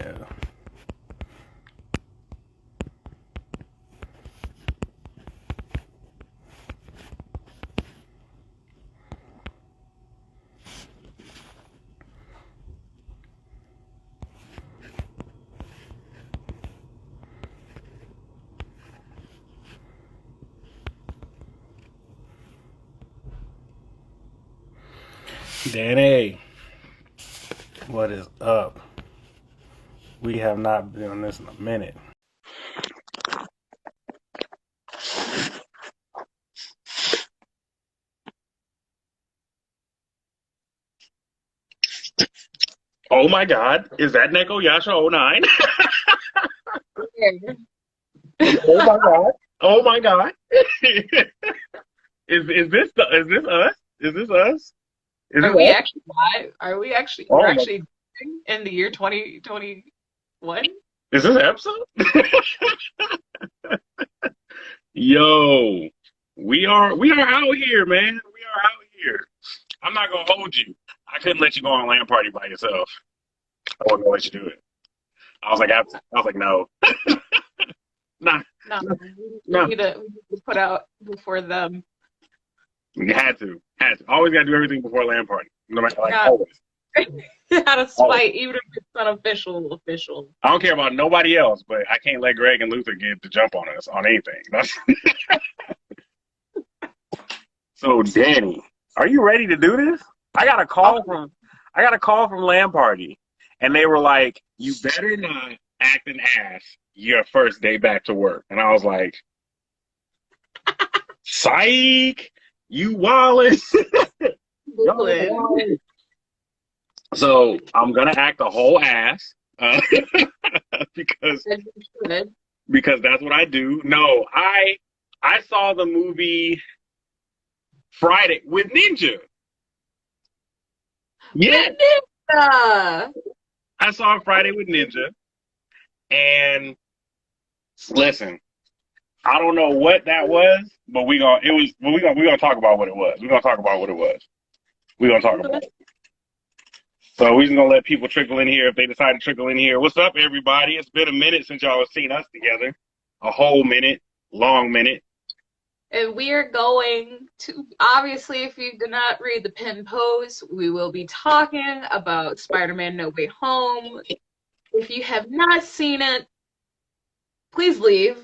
Yeah. Danny, what is up? We have not been on this in a minute. Oh my God, is that Neko Yasha '09? Oh my God. Oh my God. is this us? Is this us? Is Are this we us? actually live? Are we actually we're Oh my, actually in the year 2021? is this an episode? Yo, we are out here, man. We are out here. I'm not gonna hold you. I couldn't let you go on land party by yourself. I wasn't gonna let you do it. I was like, no, nah, No, no, we no. need to, put out before them. You had to. Always gotta do everything before land party. No matter, like Yeah, always, out of always. spite, even if it's unofficial, official. I don't care about nobody else, but I can't let Greg and Luther get the jump on us on anything. So, Danny, are you ready to do this? I got a Oh, call from I got a call from Land Party, and they were like, "You better not act an ass your first day back to work." And I was like, "Psych, you Wallace, y'all Brooklyn. wildin'." So I'm gonna act a whole ass because As you should. because that's what I do. No, I saw the movie Friday with Ninja. With Yeah, Ninja. I saw Friday with Ninja, and listen, I don't know what that was, but we gonna talk about what it was. We're gonna talk about what it was. We're gonna talk about it. So we're just gonna let people trickle in here if they decide to trickle in here. What's up, everybody? It's been a minute since y'all have seen us together. A whole minute, long minute. And we are going to, obviously, if you did not read the pin post, we will be talking about Spider-Man No Way Home. If you have not seen it, please leave.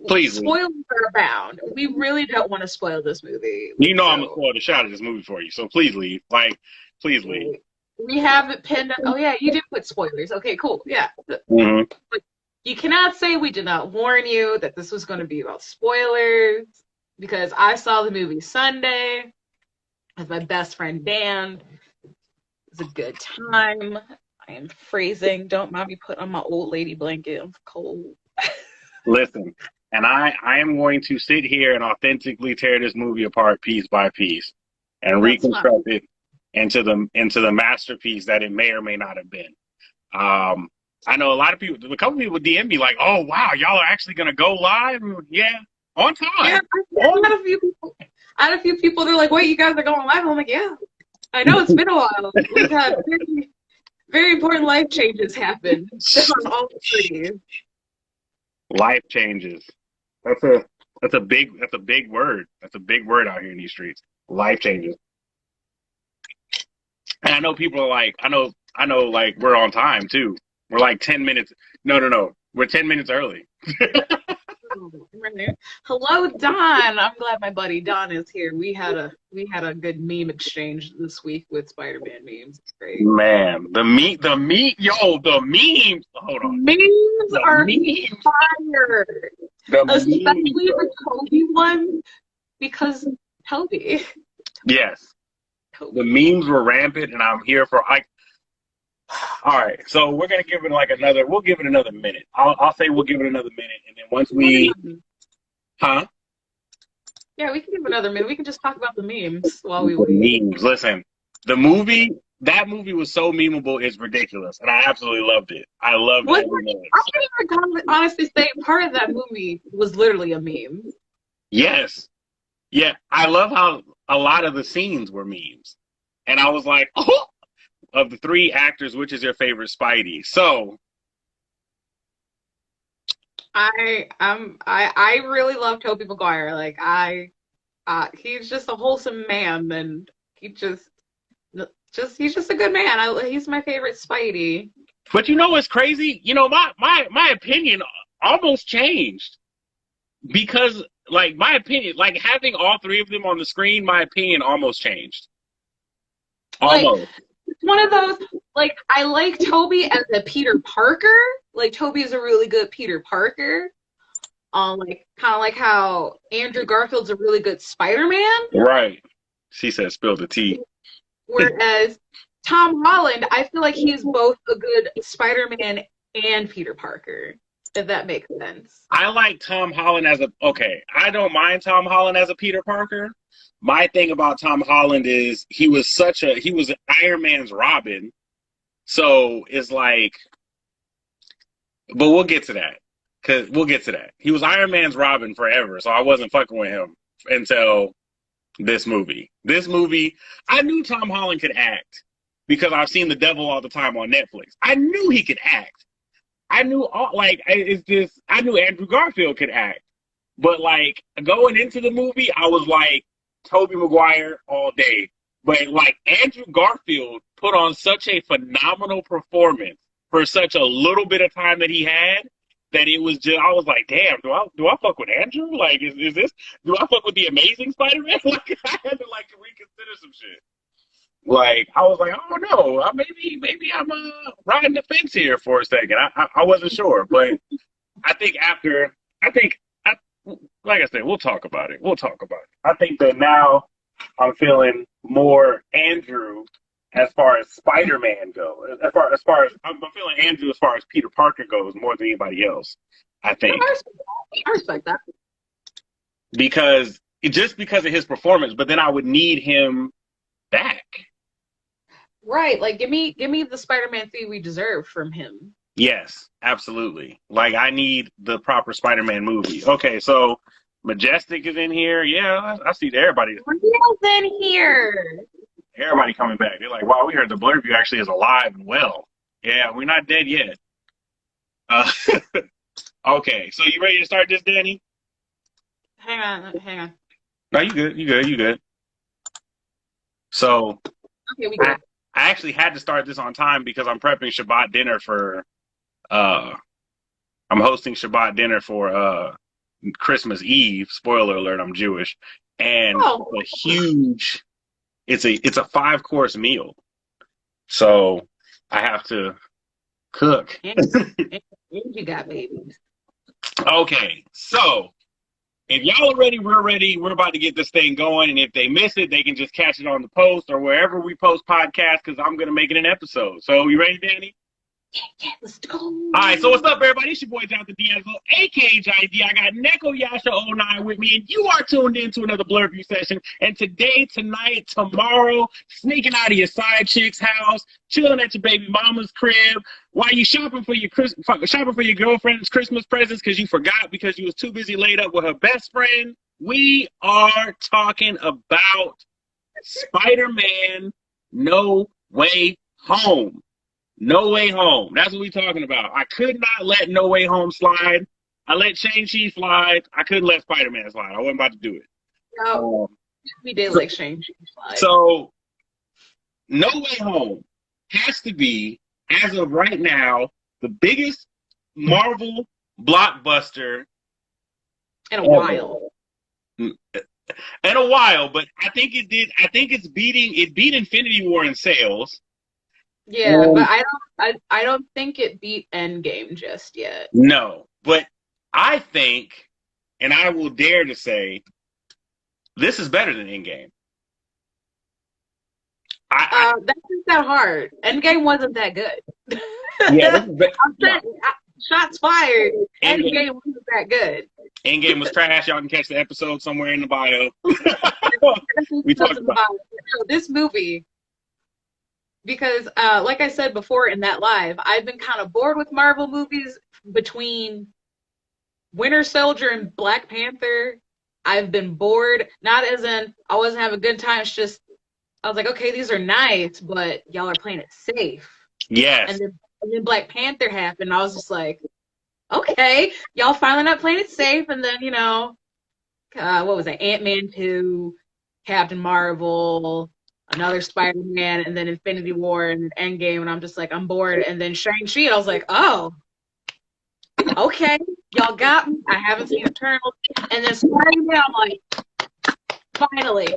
Please, Spoilers are abound. We really don't want to spoil this movie. you know I'm gonna So spoil the shot of this movie for you. So please leave. Like, please leave. we have it pinned. Oh, yeah, you did put spoilers. Okay, cool. Yeah. Hmm. But you cannot say we did not warn you that this was going to be about spoilers because I saw the movie Sunday with my best friend Dan. It was a good time. I am freezing. Don't mind me put on my old lady blanket. I'm cold. Listen, and I am going to sit here and authentically tear this movie apart piece by piece and That's fine. reconstruct it into the masterpiece that it may or may not have been. I know a couple people DM me like, "Oh wow, y'all are actually gonna go live?" Yeah, on Yeah, time. I had a few people. I had a few people. They're like, "Wait, you guys are going live?" I'm like, "Yeah, I know it's been a while. We've had very, very important life changes happen on all three." Life changes. That's a that's a big word. That's a big word out here in these streets. Life changes. And I know people are like, I know, like we're on time too. We're like 10 minutes. No, no, no. We're 10 minutes early. Hello, Don. I'm glad my buddy Don is here. We had a good meme exchange this week with Spider-Man memes. It's great. Man, yo, the memes. Hold on. Memes The are memes. fire, The especially memes. the Toby one because Toby. Yes. The Toby. memes were rampant, and I'm here for like. All right, so we're gonna give it like another. We'll give it another minute. I'll say we'll give it another minute, and then once we, huh? Yeah, we can give another minute. We can just talk about the memes while we The wait. memes. Listen, that movie was so memeable, it's ridiculous, and I absolutely loved it. I loved What every minute. I can't even honestly say part of that movie was literally a meme. Yes, yeah, I love how a lot of the scenes were memes, and I was like, oh, of the three actors, which is your favorite Spidey? So I really love Tobey Maguire. Like he's just a wholesome man, and he he's just a good man. He's my favorite Spidey. But you know what's crazy? You know, my opinion almost changed because, like, my opinion, like having all three of them on the screen, my opinion almost changed. Like Almost. it's one of those, like, I like Toby as a Peter Parker. Like Toby is a really good Peter Parker. Like kind of like how Andrew Garfield's a really good Spider-Man. Right. She said, spill the tea. Whereas Tom Holland, I feel like he's both a good Spider-Man and Peter Parker, if that makes sense. I like Tom Holland as okay, I don't mind Tom Holland as a Peter Parker. My thing about Tom Holland is he was Iron Man's Robin. So it's like, but we'll get to that. Cause we'll get to that. He was Iron Man's Robin forever, so I wasn't fucking with him until this movie. This movie, I knew Tom Holland could act because I've seen The Devil All the Time on Netflix. I knew he could act. I knew I knew Andrew Garfield could act. But like going into the movie, I was like Tobey Maguire all day. But like Andrew Garfield put on such a phenomenal performance for such a little bit of time that he had that it was just, I was like, damn, do I fuck with Andrew? Like, is this, do I fuck with the Amazing Spider-Man? Like, I had to like reconsider some shit. Like, I was like, oh no, maybe I'm riding the fence here for a second. I wasn't sure, but I think like I said, we'll talk about it. We'll talk about it. I think that now I'm feeling more Andrew as far as Spider-Man goes. As far as I'm feeling Andrew as far as Peter Parker goes more than anybody else. I think I respect that because because of his performance, but then I would need him back. right. Like give me the Spider-Man 3 we deserve from him. Yes, absolutely. Like I need the proper Spider-Man movie. Okay, so Majestic is in here. Yeah, I see everybody. Who's in here? Everybody coming back. They're like, wow, we heard the Blerd View actually is alive and well. Yeah, we're not dead yet. Uh, okay, so you ready to start this, Danny? Hang on. No, you good. You good. You good. So Okay, we good. I actually had to start this on time because I'm prepping Shabbat dinner for. I'm hosting Shabbat dinner for Christmas Eve. Spoiler alert: I'm Jewish, and a huge. It's a 5-course meal, so I have to cook. And you got babies. Okay, so if y'all are ready, we're ready. We're about to get this thing going, and if they miss it, they can just catch it on the post or wherever we post podcasts because I'm gonna make it an episode. So you ready, Danny? Yeah, let's go. All right, so what's up, everybody? It's your boy, Jonathan D'Angelo, aka JID. I got Neko Yasha09 with me, and you are tuned in to another Blerd View session. And today, tonight, tomorrow, sneaking out of your side chick's house, chilling at your baby mama's crib, while you shopping for your girlfriend's Christmas presents because you forgot because you was too busy laid up with her best friend. We are talking about Spider-Man No Way Home. No Way Home. That's what we're talking about. I could not let No Way Home slide. I let Shang-Chi slide. I couldn't let Spider-Man slide. I wasn't about to do it. No, we did like Shang-Chi slide. So, No Way Home has to be, as of right now, the biggest Marvel blockbuster in a while. In a while, but I think it did. I think it beat Infinity War in sales. Yeah, but I don't think it beat Endgame just yet. No, but I think, and I will dare to say, this is better than Endgame. That's not that hard. Endgame wasn't that good. Yeah, shots fired. Endgame wasn't that good. Endgame was trash. Y'all can catch the episode somewhere in the bio. We talked about this movie. Because, like I said before in that live, I've been kind of bored with Marvel movies between Winter Soldier and Black Panther. I've been bored, not as in I wasn't having a good time. It's just I was like, okay, these are nice, but y'all are playing it safe. Yes. And then Black Panther happened. I was just like, okay, y'all finally not playing it safe, and then what was it? Ant-Man 2, Captain Marvel, another Spider-Man, and then Infinity War and Endgame, and I'm just like, I'm bored. And then Shang-Chi, I was like, oh, okay, y'all got me. I haven't seen Eternals. And then Spider-Man, I'm like, finally,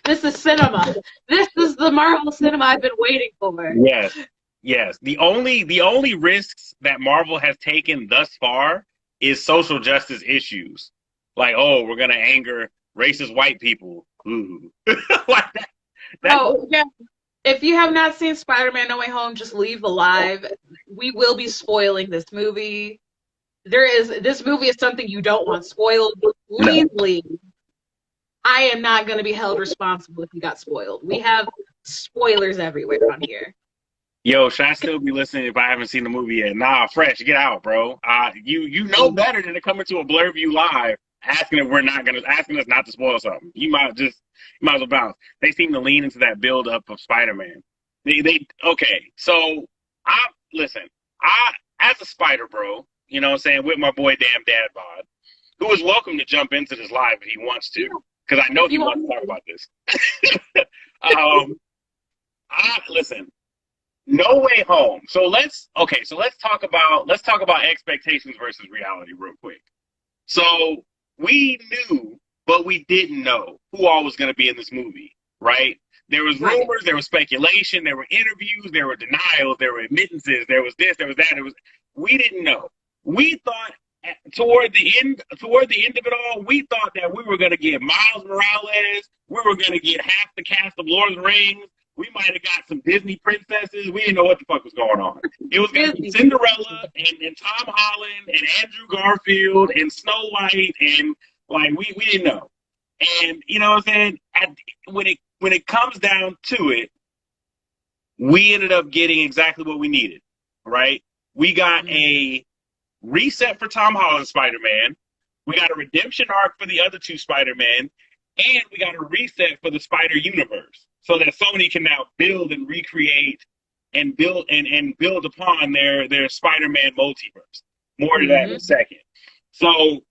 this is cinema. This is the Marvel cinema I've been waiting for. Yes, yes. The only risks that Marvel has taken thus far is social justice issues, like, oh, we're gonna anger racist white people. Ooh, like that. That Oh, yeah. If you have not seen Spider-Man No Way Home, just leave alive. We will be spoiling this movie. This movie is something you don't want spoiled. no. Please leave. I am not going to be held responsible if you got spoiled. We have spoilers everywhere on here. Yo, should I still be listening if I haven't seen the movie yet? Nah, fresh, get out, bro. You know better than to come into a Blerd View live asking if we're not gonna asking us not to spoil something. You might as well bounce. They seem to lean into that build up of Spider-Man. They okay. So I listen. I as a Spider Bro, you know what I'm saying, with my boy Damn Dad Bod, who is welcome to jump into this live if he wants to, because I know he wants to talk about this. I listen. No Way Home. So let's talk about expectations versus reality real quick. So we knew, but we didn't know who all was going to be in this movie, right? There was rumors, there was speculation, there were interviews, there were denials, there were admittances, there was this, there was that. We didn't know. We thought toward the end of it all, we thought that we were going to get Miles Morales, we were going to get half the cast of Lord of the Rings. We might have got some Disney princesses. We didn't know what the fuck was going on. It was going to be Cinderella and Tom Holland and Andrew Garfield and Snow White, and like we didn't know. And you know what I'm saying? When it comes down to it, we ended up getting exactly what we needed, right? We got a reset for Tom Holland Spider-Man. We got a redemption arc for the other two Spider-Men, and we got a reset for the Spider Universe, so that Sony can now build and recreate and build upon their Spider-Man multiverse. More to that in a second. So,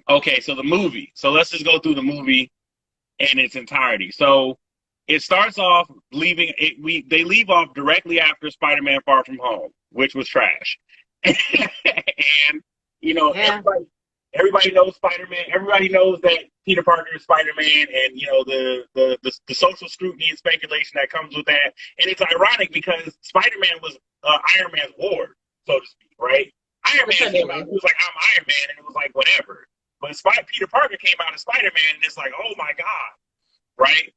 okay, so the movie. So let's just go through the movie in its entirety. So it starts off they leave off directly after Spider-Man Far From Home, which was trash. And Yeah. everybody knows Spider-Man. Everybody knows that Peter Parker is Spider-Man, and the social scrutiny and speculation that comes with that. And it's ironic because Spider-Man was Iron Man's ward, so to speak, right? Iron Man came out, he was like, I'm Iron Man, and it was like, whatever. But Peter Parker came out as Spider-Man, and it's like, oh my God, right?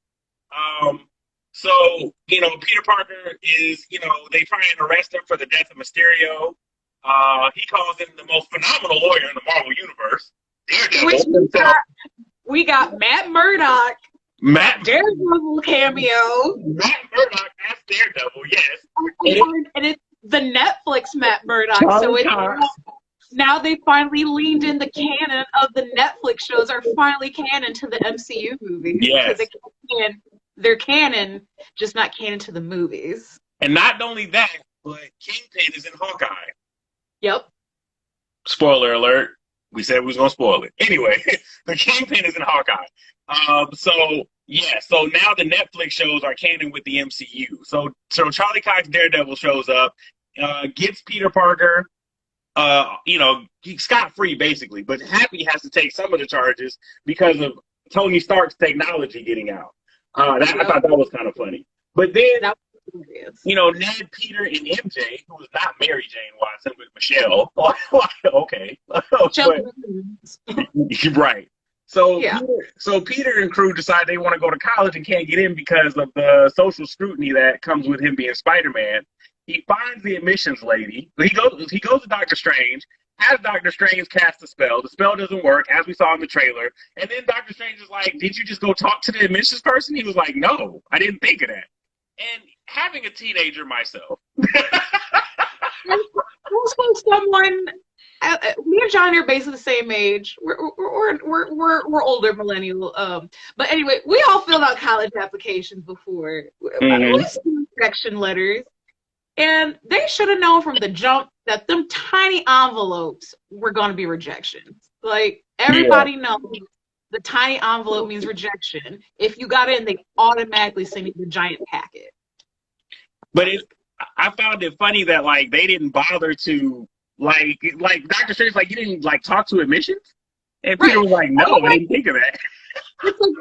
So, Peter Parker is, they try and arrest him for the death of Mysterio. He calls him the most phenomenal lawyer in the Marvel Universe. Daredevil. We got Matt Murdock. Daredevil cameo. Matt Murdock as Daredevil, yes. And it's the Netflix Matt Murdock. So now they finally leaned in the canon of the Netflix shows are finally canon to the MCU movies. Yes. They're canon, just not canon to the movies. And not only that, but Kingpin is in Hawkeye. Yep. Spoiler alert. We said we was going to spoil it. Anyway, the Kingpin is in Hawkeye. So now the Netflix shows are canon with the MCU. So Charlie Cox Daredevil shows up, gets Peter Parker, scot-free basically, but Happy has to take some of the charges because of Tony Stark's technology getting out. I thought that was kind of funny. But then, Ned, Peter, and MJ, who was not Mary Jane Watson, but Michelle. Okay. Right. So Peter and crew decide they want to go to college and can't get in because of the social scrutiny that comes with him being Spider-Man. He finds the admissions lady. He goes to Doctor Strange, has Doctor Strange cast a spell. The spell doesn't work, as we saw in the trailer. And then Doctor Strange is like, did you just go talk to the admissions person? He was like, no, I didn't think of that. And having a teenager myself. Also, someone, me and John are basically the same age. We're older millennial. But anyway, we all filled out college applications before. We sent rejection letters. And they should have known from the jump that them tiny envelopes were going to be rejections. Like, Yeah. everybody knows the tiny envelope means rejection. If you got in, they automatically send you the giant packet. But I found it funny that like they didn't bother to like Dr. Strange like you didn't like talk to admissions, and Peter Right. was like, no, I didn't think of that. It's like,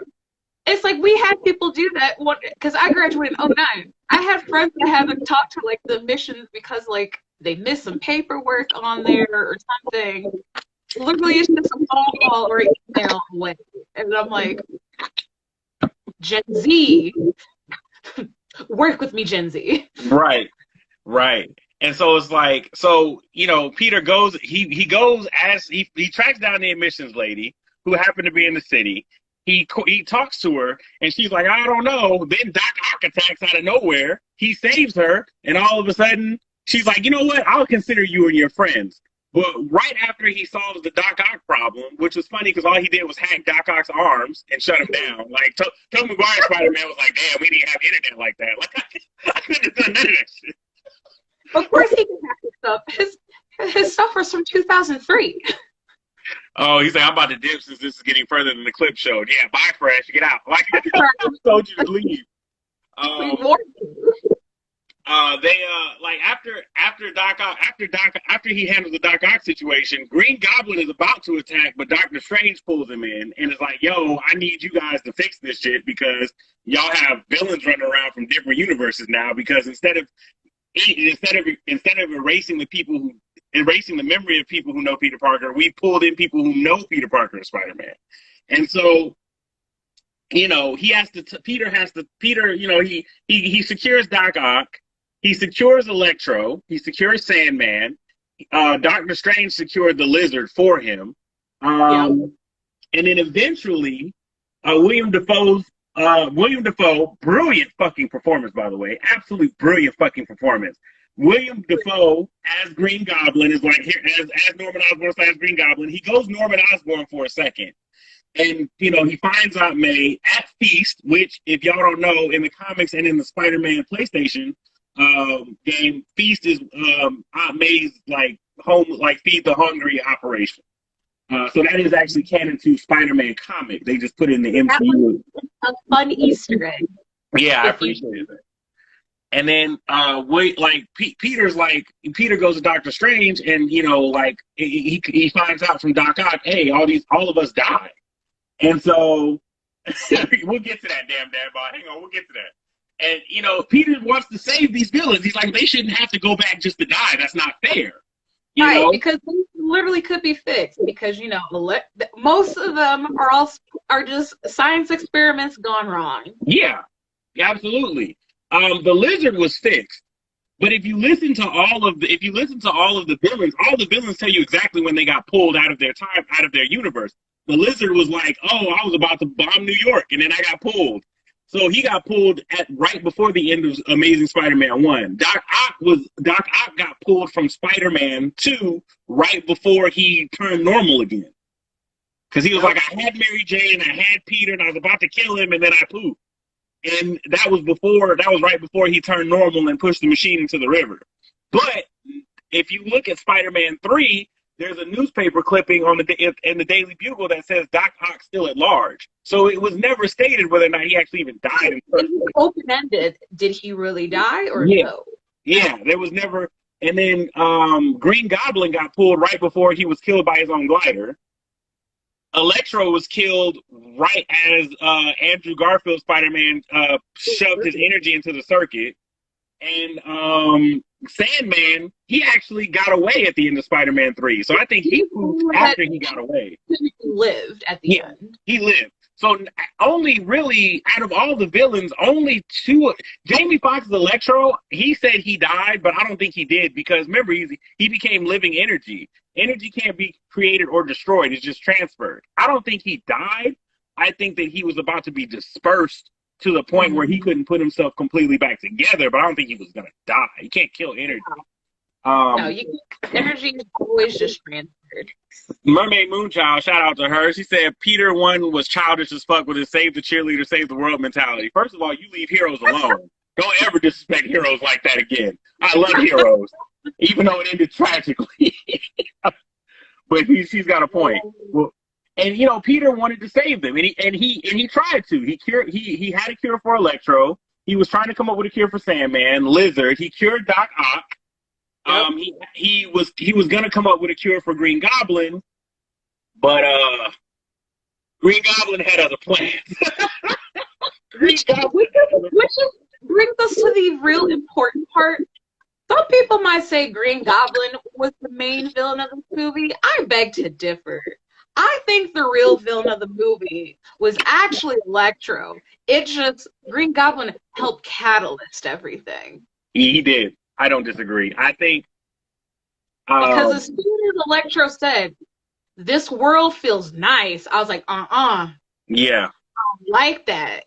it's like we had people do that because I graduated in '09. I had friends that haven't talked to like the admissions because like they missed some paperwork on there or something. Literally, it's just a phone call or an email away. And I'm like, Gen Z, work with me, Gen Z. Right, right. And so it's like, so Peter goes, he goes as he tracks down the admissions lady who happened to be in the city. He talks to her, and she's like, I don't know. Then Doc Ock attacks out of nowhere. He saves her, and all of a sudden, she's like, you know what? I'll consider you and your friends. But right after he solves the Doc Ock problem, which was funny because all he did was hack Doc Ock's arms and shut him down. Like, Tobey Maguire Spider-Man was like, damn, we didn't have internet like that. Like, I couldn't have done none of that shit. Of course he can hack his stuff. His stuff was from 2003. Oh, he said, I'm about to dip since this is getting further than the clip showed. Yeah, bye, Fresh. Get out. Like, I told you to leave. Like after he handles the Doc Ock situation, Green Goblin is about to attack, but Doctor Strange pulls him in and is like, "Yo, I need you guys to fix this shit because y'all have villains running around from different universes now. Because instead of erasing the memory of people who know Peter Parker, we pulled in people who know Peter Parker and Spider-Man, and so." He secures Doc Ock, he secures Electro, he secures Sandman, Doctor Strange secured the Lizard for him, and then eventually, William Dafoe, brilliant fucking performance, by the way, absolutely brilliant fucking performance. William Dafoe as Green Goblin is like here as Norman Osborn slash Green Goblin. He goes Norman Osborn for a second. And, he finds Aunt May at Feast, which, if y'all don't know, in the comics and in the Spider-Man PlayStation game, Feast is Aunt May's, feed the hungry operation. So that is actually canon to Spider-Man comic. They just put it in the MCU. A fun Easter egg. Yeah, I appreciate it. And then, Peter goes to Doctor Strange, and, he finds out from Doc Ock, hey, all of us die. And so we'll get to that, damn bot. Hang on, we'll get to that. And Peter wants to save these villains. He's like, they shouldn't have to go back just to die. That's not fair. Right, because they literally could be fixed. Because most of them are just science experiments gone wrong. Yeah, absolutely. The Lizard was fixed. But if you listen to all of the villains, all the villains tell you exactly when they got pulled out of their universe. The Lizard was like, oh, I was about to bomb New York, and then I got pulled. So he got pulled right before the end of Amazing Spider-Man 1. Doc Ock got pulled from Spider-Man 2 right before he turned normal again. Because he was like, I had Mary Jane, I had Peter, and I was about to kill him, and then I pooped. And that was right before he turned normal and pushed the machine into the river. But if you look at Spider-Man 3, there's a newspaper clipping in the Daily Bugle that says Doc Ock's still at large. So it was never stated whether or not he actually even died. Open-ended. Did he really die or no? Yeah, there was never. And then Green Goblin got pulled right before he was killed by his own glider. Electro was killed right as Andrew Garfield's Spider-Man shoved his energy into the circuit. And Sandman, he actually got away at the end of Spider-Man 3. So I think he pooped after he got away. He lived at the end. He lived. So only really, out of all the villains, only two. Jamie Foxx's Electro, he said he died, but I don't think he did because, remember, he became living energy. Energy can't be created or destroyed. It's just transferred. I don't think he died. I think that he was about to be dispersed to the point where he couldn't put himself completely back together, but I don't think he was going to die. You can't kill energy. Energy is always just transferred. Mermaid Moonchild, shout out to her. She said Peter 1 was childish as fuck with his save the cheerleader, save the world mentality. First of all, you leave heroes alone. Don't ever disrespect heroes like that again. I love heroes. even though it ended tragically. But she's got a point. Well, and you know, Peter wanted to save them, and he tried to. He had a cure for Electro. He was trying to come up with a cure for Sandman, Lizard. He cured Doc Ock. Yep. He was gonna come up with a cure for Green Goblin, but Green Goblin had other plans. Which brings us to the real important part. Some people might say Green Goblin was the main villain of the movie. I beg to differ. I think the real villain of the movie was actually Electro. It just, Green Goblin helped catalyst everything. He did. I don't disagree. I think Because as soon as Electro said, this world feels nice, I was like, yeah. I don't like that.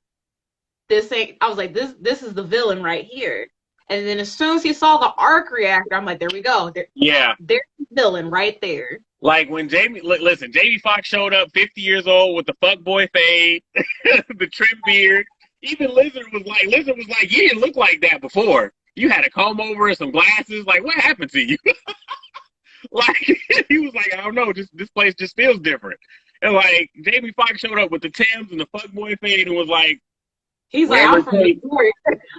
I was like, this is the villain right here. And then as soon as he saw the arc reactor, I'm like, there we go. There's the villain right there. Like when Jamie Foxx showed up 50 years old with the fuckboy fade, the trim beard. Even Lizard was like, you didn't look like that before. You had a comb over and some glasses. Like, what happened to you? Like, he was like, I don't know, this place just feels different. And like, Jamie Foxx showed up with the Timbs and the fuckboy fade and was like, he's like, I'm from New York.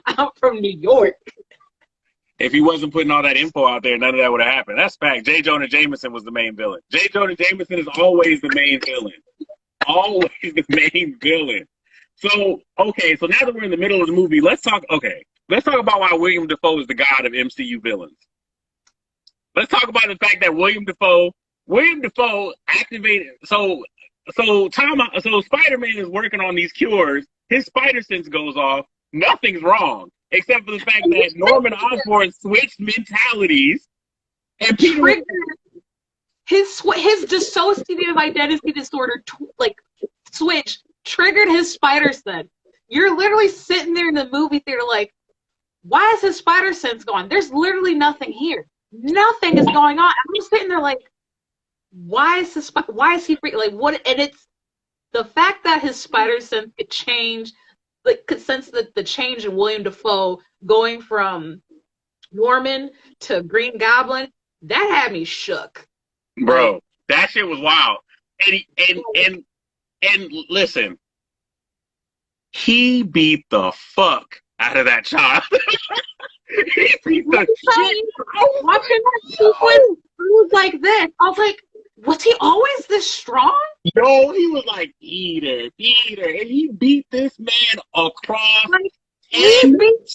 I'm from New York. If he wasn't putting all that info out there, none of that would have happened. That's fact. J. Jonah Jameson was the main villain. J. Jonah Jameson is always the main villain. Always the main villain. So, okay, so now that we're in the middle of the movie, let's talk about why William Dafoe is the god of MCU villains. Let's talk about the fact that William Dafoe activated, so Spider-Man is working on these cures, his spider sense goes off, nothing's wrong. Except for the fact that Norman Osborn switched mentalities and Peter his dissociative identity disorder switch triggered his spider sense. You're literally sitting there in the movie theater like, why is his spider sense gone? There's literally nothing here. Nothing is going on. I'm just sitting there like, why is he free? Like what? And it's the fact that his spider sense could change. Could sense the change in William Dafoe going from Norman to Green Goblin. That had me shook. Bro, that shit was wild. And listen, he beat the fuck out of that child. He beat the shit. Watching that sequence, I was like this. I was like, was he always this strong? No, he was like, Peter. And he beat this man across. Like, he beat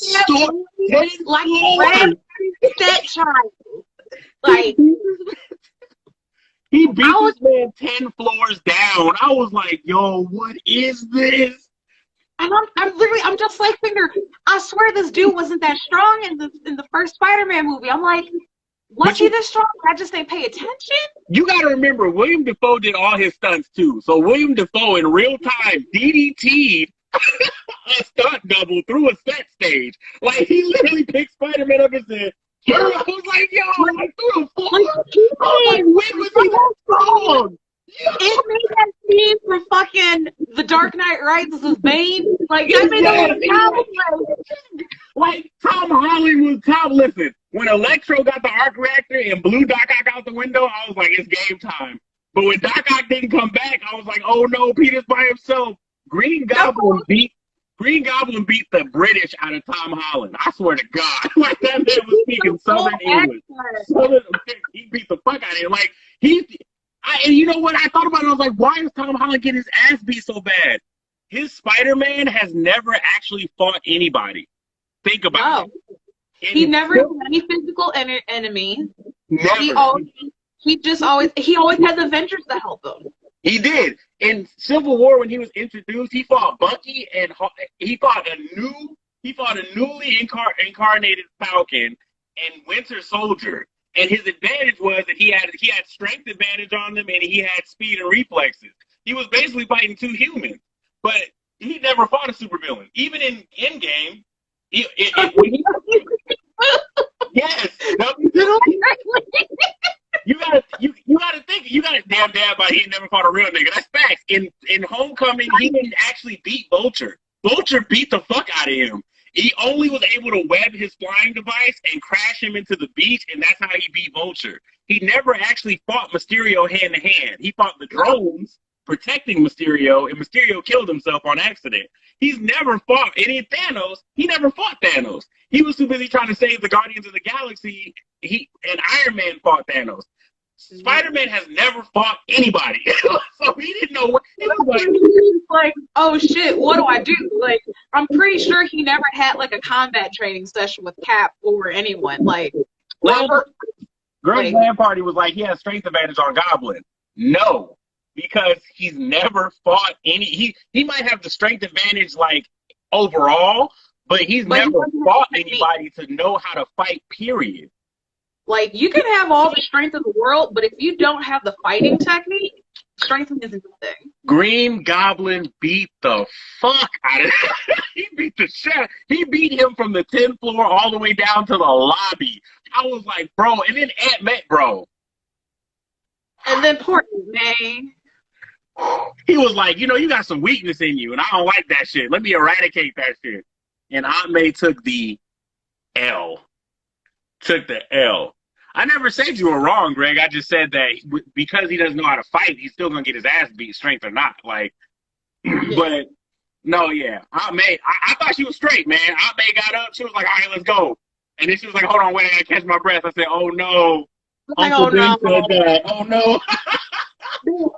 that child. Like, he beat this man 10 floors down. I was like, yo, what is this? And I'm just like, Finger, I swear this dude wasn't that strong in the first Spider-Man movie. I'm like, was he this strong? I just didn't pay attention. You got to remember, William Dafoe did all his stunts too. So William Dafoe in real time DDT'd a stunt double through a set stage. Like he literally picked Spider-Man up and said, I was like, yo, like through a floor. Like, when was he that strong? It made that scene from fucking The Dark Knight Rises with Bane. Like that made that like Tom Holland was top. Listen, when Electro got the arc reactor and blew Doc Ock out the window, I was like, it's game time. But when Doc Ock didn't come back, I was like, oh no, Peter's by himself. Green Goblin beat the British out of Tom Holland. I swear to God, like that man was speaking Southern English. He beat the fuck out of him. Like and you know what? I thought about it. I was like, why is Tom Holland getting his ass beat so bad? His Spider-Man has never actually fought anybody. Think about it. He never had any physical enemy. Never. He always had the Avengers to help him. He did. In Civil War, when he was introduced, he fought Bucky and he fought a newly incarnated Falcon and Winter Soldier. And his advantage was that he had strength advantage on them and he had speed and reflexes. He was basically fighting two humans, but he never fought a supervillain. Even in Endgame, yes, you gotta damn about he never fought a real nigga. That's facts. In Homecoming, he didn't actually beat Vulture. Vulture beat the fuck out of him. He only was able to web his flying device and crash him into the beach, and that's how he beat Vulture. He never actually fought Mysterio hand to hand. He fought the drones protecting Mysterio, and Mysterio killed himself on accident. He's never fought any Thanos. He never fought Thanos. He was too busy trying to save the Guardians of the Galaxy. And Iron Man fought Thanos. Spider-Man has never fought anybody, so he didn't know what. He was like, oh shit, what do I do? Like, I'm pretty sure he never had like a combat training session with Cap or anyone. Like, Girls' Land Party was like he has strength advantage on Goblin. No, because he's never fought any. He might have the strength advantage like overall, but he's never fought anybody to know how to fight. Period. Like, you can have all the strength in the world, but if you don't have the fighting technique, strength isn't a thing. Green Goblin beat the fuck out of him. He beat the shit. He beat him from the 10th floor all the way down to the lobby. I was like, bro, and then Aunt May, bro. And then poor May. He was like, you know, you got some weakness in you, and I don't like that shit. Let me eradicate that shit. And Aunt May took the L. I never said you were wrong, Greg. I just said that because he doesn't know how to fight, he's still gonna get his ass beat, strength or not. Like, but no, yeah. Aunt May, I thought she was straight, man. Aunt May got up. She was like, all right, let's go. And then she was like, hold on, wait, I gotta catch my breath. I said, oh no. Like, Uncle Ben said that. Oh no.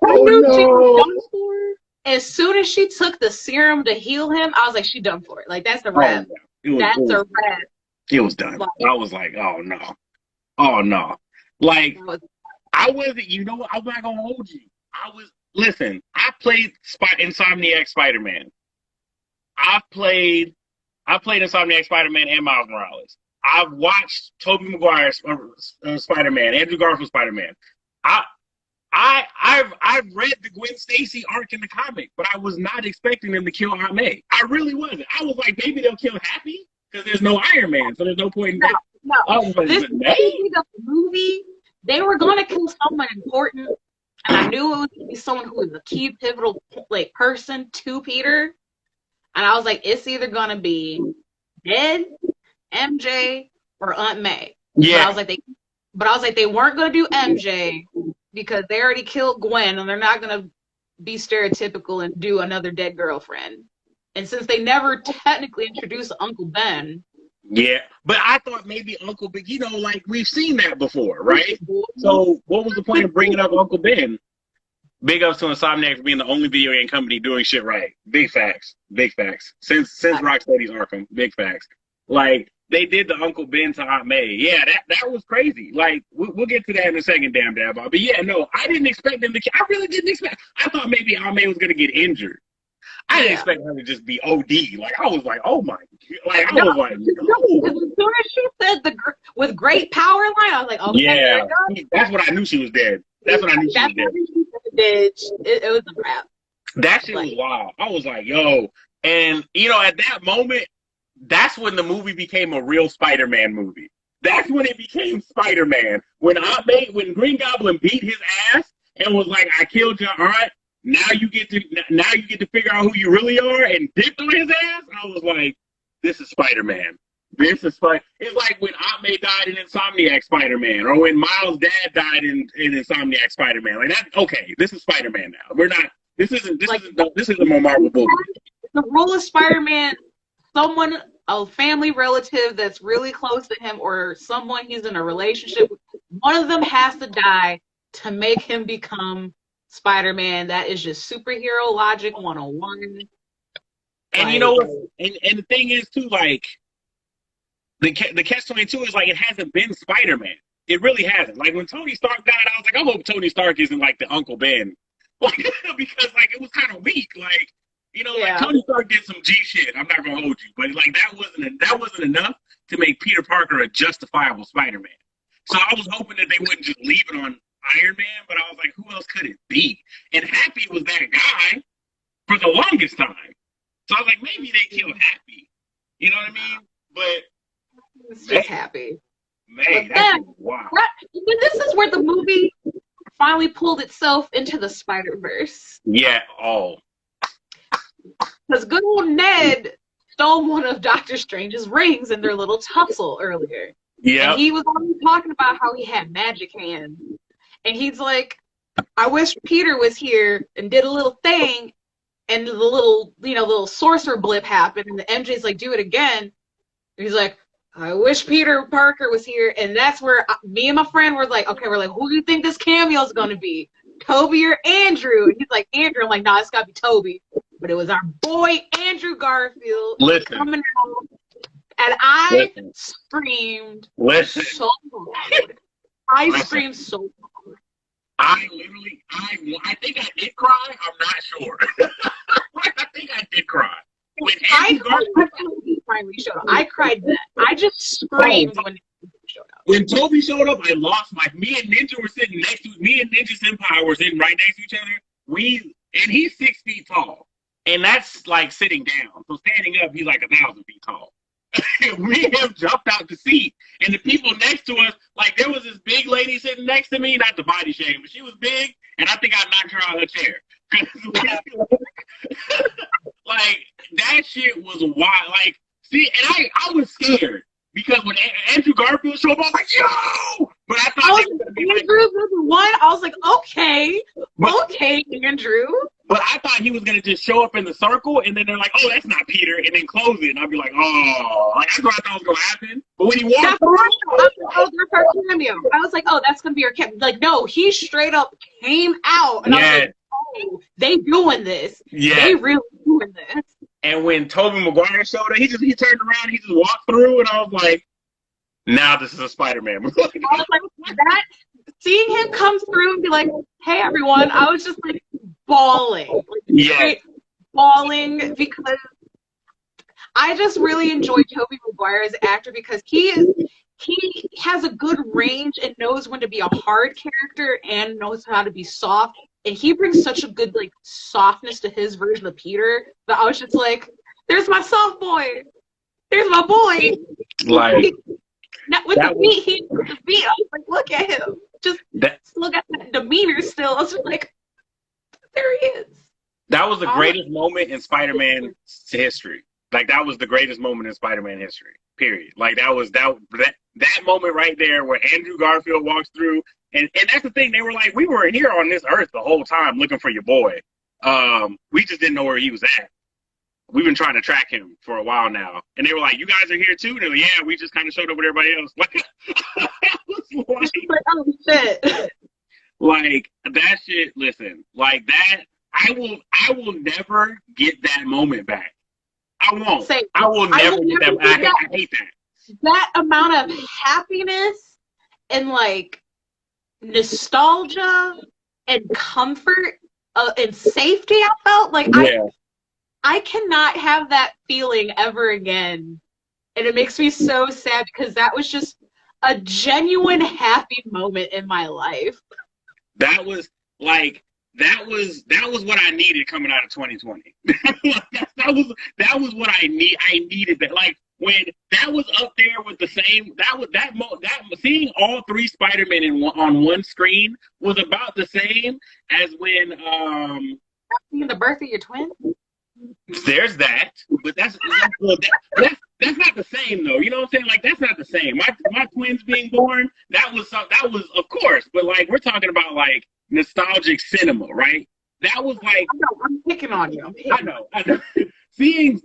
Oh no. As soon as she took the serum to heal him, I was like, she done for it. Like, that's a wrap. That's a wrap. It was done. I was like, oh no. Oh no. Like, I wasn't, you know what? I'm not gonna hold you. Listen, I played Insomniac Spider-Man. I played Insomniac Spider-Man and Miles Morales. I've watched Tobey Maguire's Spider-Man, Andrew Garfield's Spider-Man. I've read the Gwen Stacy arc in the comic, but I was not expecting them to kill Aunt May. I really wasn't. I was like, maybe they'll kill Happy because there's no Iron Man, so there's no point in that. No, this movie, they were going to kill someone important, and I knew it was going to be someone who was a key pivotal like person to Peter, and I was like, it's either going to be Ed, MJ, or Aunt May. Yeah. But I was like, they weren't going to do MJ because they already killed Gwen, and they're not going to be stereotypical and do another dead girlfriend. And since they never technically introduced Uncle Ben. Yeah, but I thought maybe Uncle Ben, you know, like we've seen that before, right? So what was the point of bringing up Uncle Ben? Big ups to Insomniac for being the only video game company doing shit right. Big facts. Big facts. Since Rocksteady's Arkham, big facts. Like, they did the Uncle Ben to Aunt May. Yeah, that was crazy. Like, we'll get to that in a second, damn dad. But yeah, no, I didn't expect them to. I really didn't expect. I thought maybe Aunt May was gonna get injured. I didn't expect her to just be OD. Like, I was like, oh my. Like, I was like, no. As soon as she said with great power line, I was like, okay. Yeah, that's what I knew she was dead. That's when I knew she was dead. It was a wrap. That shit was wild. I was like, yo. And, you know, at that moment, that's when the movie became a real Spider-Man movie. That's when it became Spider-Man. When Green Goblin beat his ass and was like, I killed your aunt. Now you get to figure out who you really are and dipped on his ass. I was like, this is Spider-Man. It's like when Aunt May died in Insomniac Spider-Man, or when Miles' dad died in Insomniac Spider-Man. Like that. Okay, this is Spider-Man now. We're not. This isn't a more Marvel movie. The role of Spider-Man, a family relative that's really close to him, or someone he's in a relationship with, one of them has to die to make him become Spider-Man. That is just superhero logic 101. And you know what? And the thing is too, like the catch-22 is like it hasn't been Spider-Man. It really hasn't. Like when Tony Stark died, I was like, I hope Tony Stark isn't like the Uncle Ben, like because like it was kind of weak. Like, you know, like Tony Stark did some G shit. I'm not gonna hold you, but like that wasn't enough to make Peter Parker a justifiable Spider-Man. So I was hoping that they wouldn't just leave it on Iron Man, but I was like, who else could it be? And Happy was that guy for the longest time. So I was like, maybe they kill Happy. You know what I mean? But it's just Happy. Man, that's wow. This is where the movie finally pulled itself into the Spider-Verse. Yeah, because good old Ned stole one of Doctor Strange's rings in their little tussle earlier. Yeah. And he was already talking about how he had magic hands. And he's like, I wish Peter was here and did a little thing, and the little sorcerer blip happened, and the MJ's like, do it again. And he's like, I wish Peter Parker was here. And that's where me and my friend were like, okay, who do you think this cameo is going to be? Toby or Andrew? And he's like, Andrew. I'm like, nah, it's got to be Toby. But it was our boy Andrew Garfield coming out. And I screamed so loud. I screamed so loud. I think I did cry. I'm not sure. I think I did cry. When finally showed up, I cried then. I just screamed when Toby showed up. When Toby showed up, I lost me and Ninja were sitting next to me and Ninja Senpai were sitting right next to each other. And he's 6 feet tall. And that's like sitting down. So standing up, he's like 1,000 feet tall. We have jumped out the seat, and the people next to us, like there was this big lady sitting next to me, not to body shame, but she was big, and I think I knocked her out of her chair. Like that shit was wild. Like, see, and I was scared because when Andrew Garfield showed up, I was like, yo! But I thought they were gonna be like, Andrew was the one. I was like, okay, Andrew. But I thought he was gonna just show up in the circle, and then they're like, "Oh, that's not Peter," and then close it, and I'd be like, "Oh," like that's what I thought was gonna happen. But when he walked through, that's our cameo. I was like, "Oh, that's gonna be our cameo." Like, no, he straight up came out, and I was like, "Oh, they doing this? Yeah, they really doing this." And when Tobey Maguire showed up, he turned around, he just walked through, and I was like, "Now this is a Spider-Man movie." I was like, that seeing him come through and be like, "Hey, everyone," I was just like bawling, bawling because I just really enjoy Tobey Maguire as an actor because he has a good range and knows when to be a hard character and knows how to be soft, and he brings such a good like softness to his version of Peter that I was just like, "There's my soft boy, there's my boy." Like with the beat, I was like, "Look at him, just look at that demeanor." Still, I was just like, there he is. That was the greatest moment in Spider-Man history. Like that was the greatest moment in Spider-Man history. Period. Like that was that moment right there where Andrew Garfield walks through, and that's the thing. They were like, we were here on this earth the whole time looking for your boy. We just didn't know where he was at. We've been trying to track him for a while now, and they were like, "You guys are here too?" And they were like, "Yeah, we just kind of showed up with everybody else." Like, oh shit. Like that shit, listen, like that, I will never get that moment back. I won't. I will never get that. I hate that. That amount of happiness and like nostalgia and comfort and safety I felt like I cannot have that feeling ever again. And it makes me so sad because that was just a genuine happy moment in my life. That was what I needed coming out of 2020. that was what I needed that. Like when that was up there with the same, seeing all three Spider-Men on one screen was about the same as when seeing the birth of your twin. There's that, but that's not the same though. You know what I'm saying? Like that's not the same. My twins being born, that was of course, but like we're talking about like nostalgic cinema, right? That was like I'm picking on you. I know. Seeing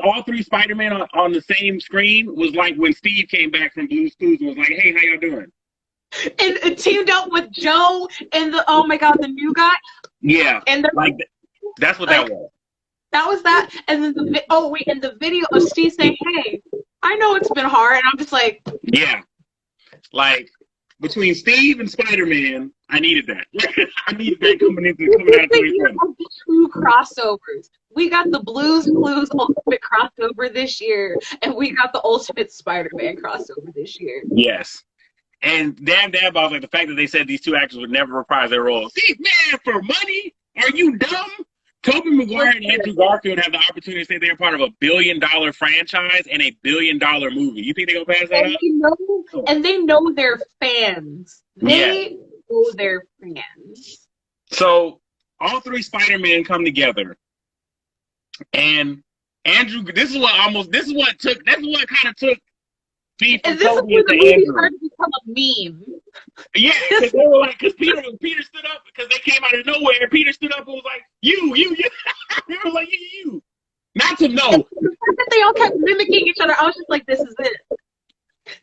all three Spider-Man on the same screen was like when Steve came back from Blue's Clues and was like, "Hey, how y'all doing?" And teamed up with Joe and the new guy. Yeah, and that's what that was. That was that, and then the video of Steve saying, "Hey, I know it's been hard," and I'm just like, yeah, like between Steve and Spider-Man, I needed that. I needed that coming out of 2020. Two crossovers. We got the Blue's Clues Ultimate crossover this year, and we got the Ultimate Spider-Man crossover this year. Yes. And damn, I was like, the fact that they said these two actors would never reprise their roles. See, man, for money? Are you dumb? Tobey Maguire and Andrew Garfield have the opportunity to say they're part of $1 billion franchise and $1 billion movie. You think they're going to pass that up? And they know their fans. They know their fans. So all three Spider-Men come together. And Andrew, this is what kind of took beef from And this is Toby where the into movie Andrew. started to become a meme. Yeah, because they were like, because Peter stood up because they came out of nowhere. And Peter stood up and was like, you. They were like, you. Not to know. The fact that they all kept mimicking each other, I was just like, this is it.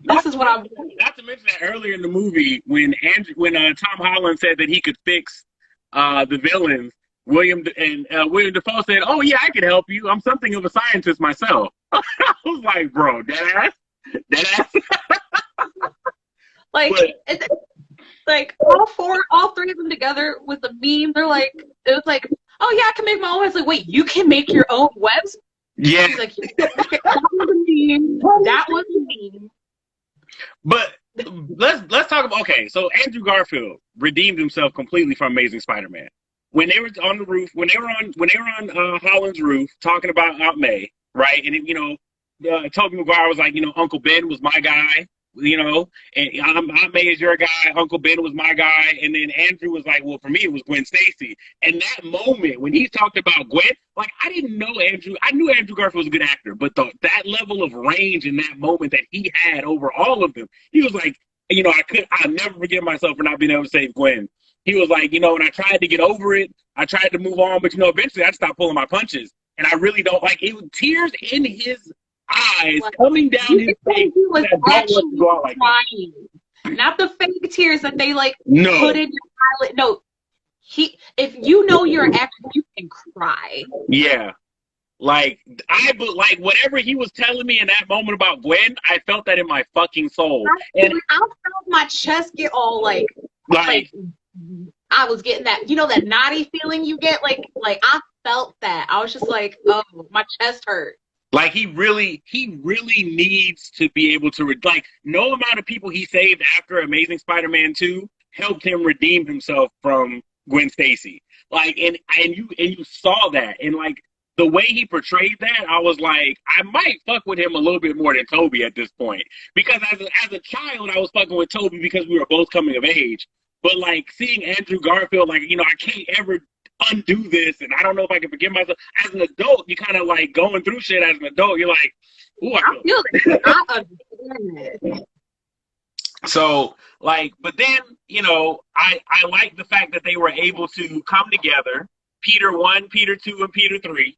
This is what I'm doing. Not to mention that earlier in the movie, when Tom Holland said that he could fix the villains, William Dafoe said, "Oh yeah, I can help you. I'm something of a scientist myself." I was like, "Bro, dead ass." Like, But, like all three of them together with the meme. They're like, it was like, oh yeah, I can make my own webs. Like, wait, you can make your own webs? yeah. He's like, that was a meme. That was a meme. But let's talk about, okay. So Andrew Garfield redeemed himself completely from Amazing Spider-Man. When they were on the roof, when they were on Holland's roof talking about Aunt May, right? And it, Tobey Maguire was like, Uncle Ben was my guy, and Aunt May is your guy, Uncle Ben was my guy, and then Andrew was like, well, for me it was Gwen Stacy. And that moment when he talked about Gwen, like I didn't know Andrew. I knew Andrew Garfield was a good actor, but that level of range in that moment that he had over all of them, he was like, I'll never forgive myself for not being able to save Gwen. He was like, and I tried to get over it. I tried to move on, but eventually I stopped pulling my punches. And I really don't like it. Tears in his eyes coming down his face. He was actually crying. Not the fake tears that they put in your eyelid. No. If you know you're an actor, you can cry. Yeah. Like whatever he was telling me in that moment about Gwen, I felt that in my fucking soul. And I felt my chest get all like I was getting that, that naughty feeling you get. Like I felt that. I was just like, oh, my chest hurt. Like he really needs to be able to no amount of people he saved after Amazing Spider-Man 2 helped him redeem himself from Gwen Stacy. Like and you saw that, and like the way he portrayed that, I was like, I might fuck with him a little bit more than Toby at this point. Because as a child, I was fucking with Toby because we were both coming of age. But like seeing Andrew Garfield, like, I can't ever undo this, and I don't know if I can forgive myself. As an adult, you kind of like going through shit as an adult. You're like, ooh, I feel it. I understand it. So, like, but then, I like the fact that they were able to come together, Peter 1, Peter 2, and Peter 3,